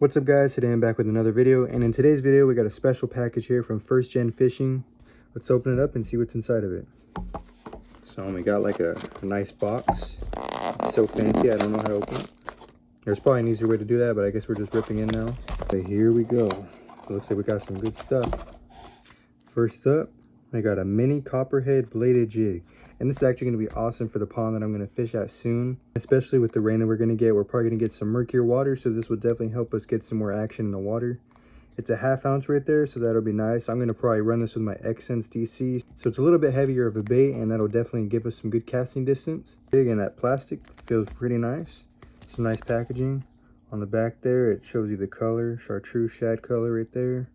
What's up guys, today I'm back with another video, and in today's video we got a special package here from First Gen Fishing. Let's open it up and see what's inside of it. So we got like a nice box. It's so fancy, I don't know how to open it. There's probably an easier way to do that, but I guess we're just ripping in now. So here we go. So looks like we got some good stuff. First up, I got a mini copperhead bladed jig. And this is actually going to be awesome for the pond that I'm going to fish at soon. Especially with the rain that we're going to get. We're probably going to get some murkier water, so this will definitely help us get some more action in the water. It's a 1/2 ounce right there, so that'll be nice. I'm going to probably run this with my X-Sense DC. So it's a little bit heavier of a bait, and that'll definitely give us some good casting distance. Big, and that plastic feels pretty nice. Some nice packaging. On the back there, it shows you the color, chartreuse shad color right there.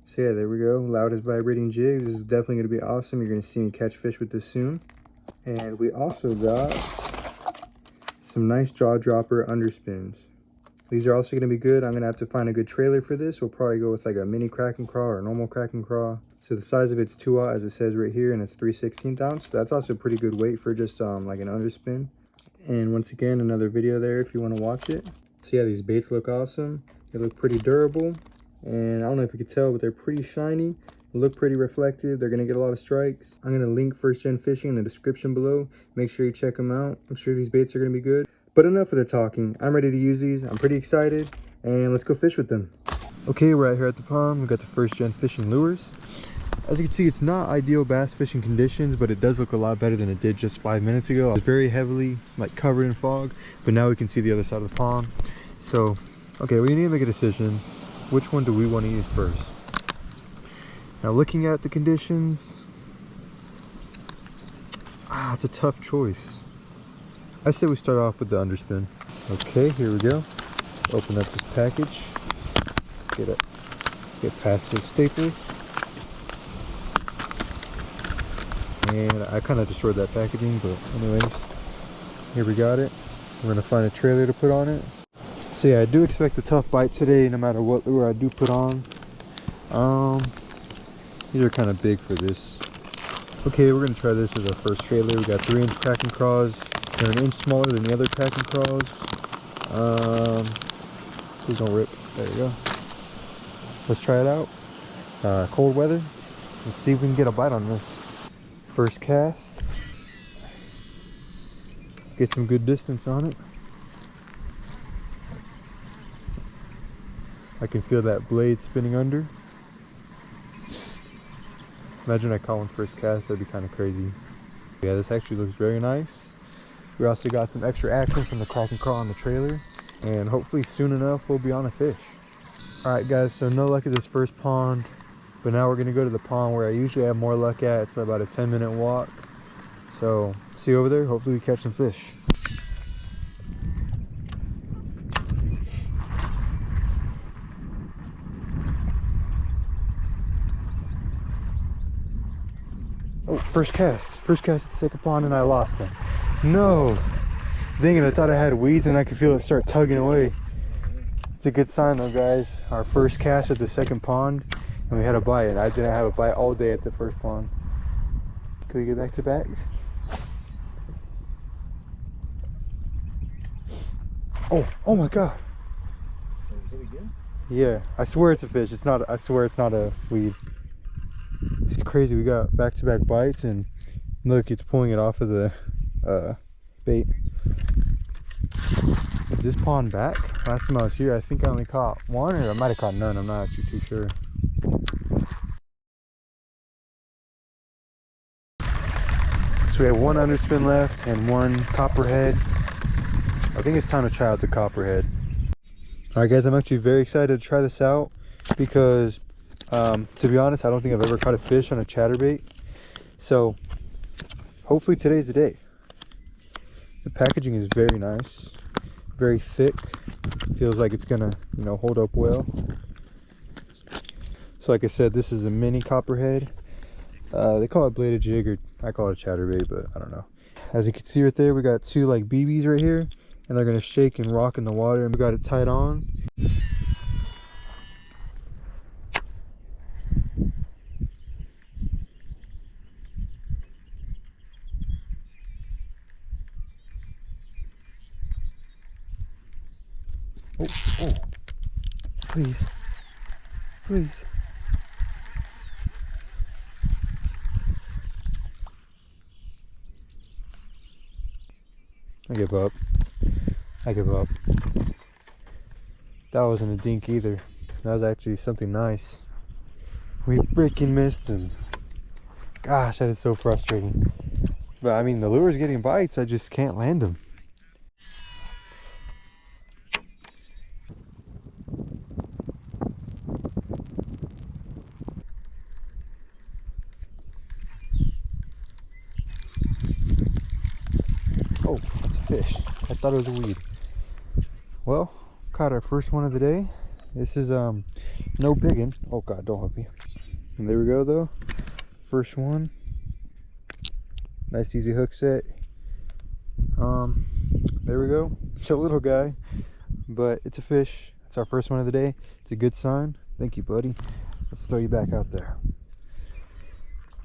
So yeah, there we go. Loudest vibrating jig. This is definitely going to be awesome. You're going to see me catch fish with this soon. And we also got some nice jaw dropper underspins. These are also going to be good. I'm going to have to find a good trailer for this. We'll probably go with like a mini Kraken craw or a normal Kraken craw. So the size of it's 2/0 as it says right here, and it's 3/16 ounce. That's also a pretty good weight for just like an underspin. And once again, another video there if you want to watch it. So yeah, these baits look awesome. They look pretty durable. And I don't know if you could tell, but they're pretty shiny. Look pretty reflective. They're gonna get a lot of strikes. I'm gonna link First Gen Fishing in the description below. Make sure you check them out. I'm sure these baits are gonna be good. But enough of the talking. I'm ready to use these. I'm pretty excited, and let's go fish with them. Okay, we're out here at the pond. We got the First Gen Fishing lures. As you can see, it's not ideal bass fishing conditions, but it does look a lot better than it did just 5 minutes ago. It's very heavily covered in fog, but now we can see the other side of the pond. So, okay, we need to make a decision. Which one do we want to use first? Now, looking at the conditions, it's a tough choice. I say we start off with the underspin. Okay, here we go. Open up this package. Get past those staples. And I kind of destroyed that packaging, but anyways, here we got it. We're gonna find a trailer to put on it. So yeah, I do expect a tough bite today, no matter what lure I do put on. These are kind of big for this. Okay, we're gonna try this as our first trailer. We got 3-inch Kraken craws. They're an inch smaller than the other Kraken craws. Please don't rip. There you go. Let's try it out. Cold weather. Let's see if we can get a bite on this. First cast. Get some good distance on it. I can feel that blade spinning under. Imagine I caught one first cast, that'd be kind of crazy. Yeah, this actually looks very nice. We also got some extra action from the Kraken craw on the trailer, and hopefully soon enough we'll be on a fish. Alright guys, so no luck at this first pond, but now we're going to go to the pond where I usually have more luck at. It's about a 10-minute walk. So, see you over there, hopefully we catch some fish. Oh, first cast at the second pond, and I lost him. No! Dang it, I thought I had weeds and I could feel it start tugging away. It's a good sign though, guys. Our first cast at the second pond, and we had a bite, and I didn't have a bite all day at the first pond. Can we get back to back? Oh my god. Yeah, I swear it's a fish. It's not, I swear it's not a weed. It's crazy. We got back-to-back bites, and look, it's pulling it off of the bait. Is this pond back? Last time I was here, I think I only caught one, or I might have caught none. I'm not actually too sure. So we have one underspin left and one copperhead. I think it's time to try out the copperhead. Alright guys, I'm actually very excited to try this out because to be honest, I don't think I've ever caught a fish on a chatterbait. So hopefully today's the day. The packaging is very nice, very thick. Feels like it's gonna, hold up well. So like I said, this is a mini copperhead. They call it bladed jig, or I call it a chatterbait, but I don't know. As you can see right there, we got two BBs right here, and they're gonna shake and rock in the water, and we got it tied on. Oh. Please. Please. I give up. I give up. That wasn't a dink either. That was actually something nice. We freaking missed him. Gosh, that is so frustrating. But I mean, the lure's getting bites, I just can't land them. Oh, that's a fish. I thought it was a weed. Well, caught our first one of the day. This is no biggin. Oh God, don't hook me. And there we go though. First one. Nice easy hook set. There we go. It's a little guy, but it's a fish. It's our first one of the day. It's a good sign. Thank you, buddy. Let's throw you back out there.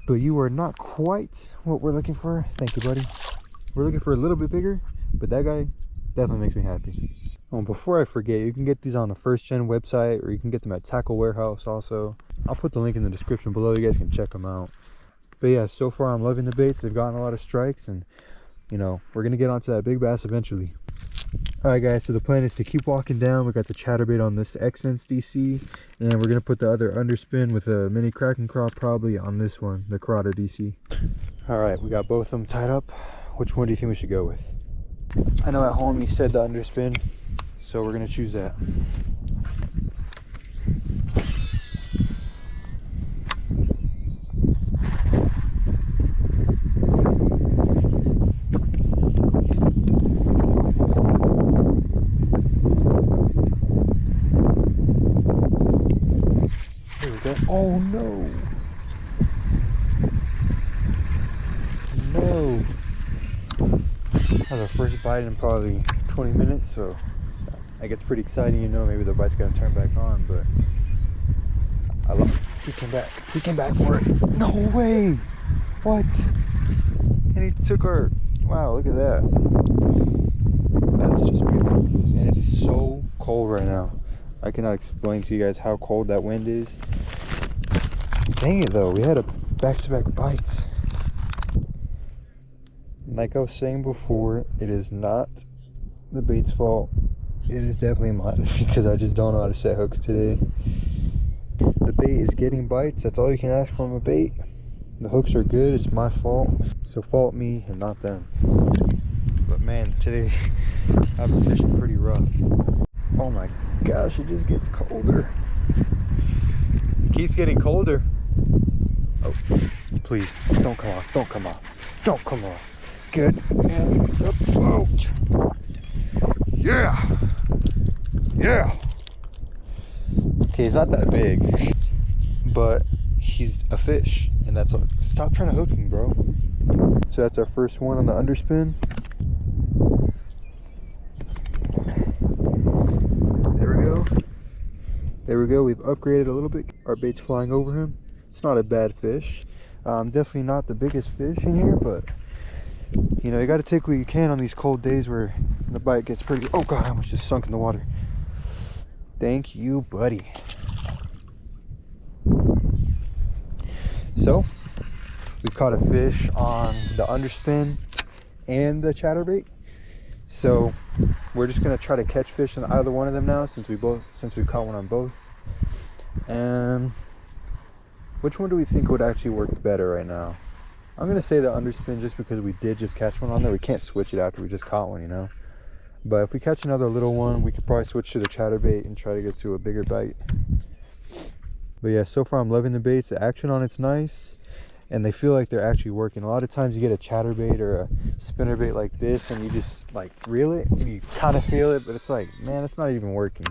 But you are not quite what we're looking for. Thank you, buddy. We're looking for a little bit bigger, but that guy definitely makes me happy. Oh, before I forget, you can get these on the First Gen website, or you can get them at Tackle Warehouse also. I'll put the link in the description below. You guys can check them out. But yeah, so far I'm loving the baits. They've gotten a lot of strikes, and you know, we're gonna get onto that big bass eventually. All right guys, so the plan is to keep walking down. We got the chatterbait on this Xsense DC, and we're gonna put the other underspin with a mini Kraken craw probably on this one, the Curado DC. All right, we got both of them tied up. Which one do you think we should go with? I know at home you said the underspin, so we're gonna choose that. There we go. Oh no! No! That was our first bite in probably 20 minutes, so that gets pretty exciting, you know. Maybe the bite's gonna turn back on, but I love it. He came back. He came back for it. No way! What? And he took our... Wow, look at that. That's just beautiful. And it's so cold right now. I cannot explain to you guys how cold that wind is. Dang it though, we had a back-to-back bites. Like I was saying before, it is not the bait's fault. It is definitely mine, because I just don't know how to set hooks today. The bait is getting bites. That's all you can ask from a bait. The hooks are good. It's my fault. So fault me and not them. But man, today I've been fishing pretty rough. Oh my gosh, it just gets colder. It keeps getting colder. Oh, please, don't come off. Don't come off. Don't come off. Good. And the boat. Yeah. Yeah. Okay, he's not that big, but he's a fish, and that's all. Stop trying to hook me, bro. So that's our first one on the underspin. There we go. There we go. We've upgraded a little bit. Our bait's flying over him. It's not a bad fish. Definitely not the biggest fish in here, but you know, you got to take what you can on these cold days where the bite gets pretty. Oh God, I almost just sunk in the water. Thank you, buddy. So we caught a fish on the underspin and the chatterbait. So we're just gonna try to catch fish on either one of them now, since we caught one on both. And which one do we think would actually work better right now? I'm gonna say the underspin, just because we did just catch one on there. We can't switch it after we just caught one, you know. But if we catch another little one, we could probably switch to the chatterbait and try to get to a bigger bite. But yeah, so far I'm loving the baits. The action on it's nice, and they feel like they're actually working. A lot of times you get a chatterbait or a spinnerbait like this, and you just like reel it, and you kind of feel it, but it's like, man, it's not even working.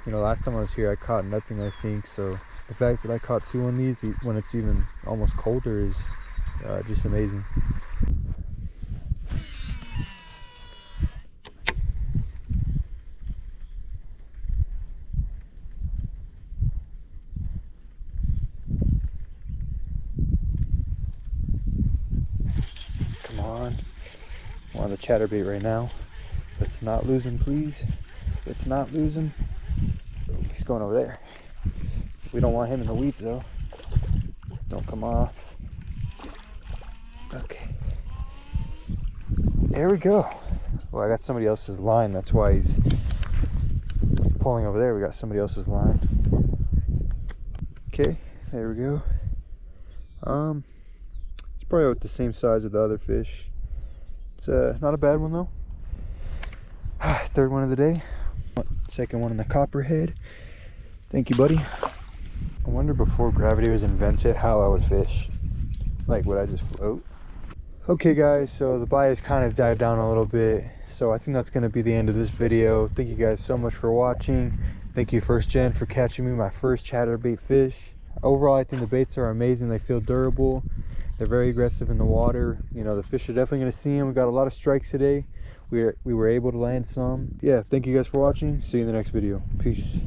You know, last time I was here, I caught nothing, I think. So the fact that I caught two on these when it's even almost colder is just amazing. Come on. We're on the chatterbait right now. Let's not lose him, please. Let's not lose him. Oh, he's going over there. We don't want him in the weeds though. Don't come off. Okay. There we go. Well, I got somebody else's line. That's why he's pulling over there. We got somebody else's line. Okay, there we go. It's probably about the same size as the other fish. It's not a bad one though. Third one of the day. Second one in the copperhead. Thank you, buddy. I wonder before gravity was invented how I would fish. Like, would I just float? Okay guys, so the bite has kind of died down a little bit, so I think that's going to be the end of this video. Thank you guys so much for watching. Thank you First Gen for catching me my first chatterbait fish. Overall, I think the baits are amazing. They feel durable. They're very aggressive in the water. You know, the fish are definitely going to see them. We got a lot of strikes today. We were able to land some. Yeah, thank you guys for watching. See you in the next video. Peace.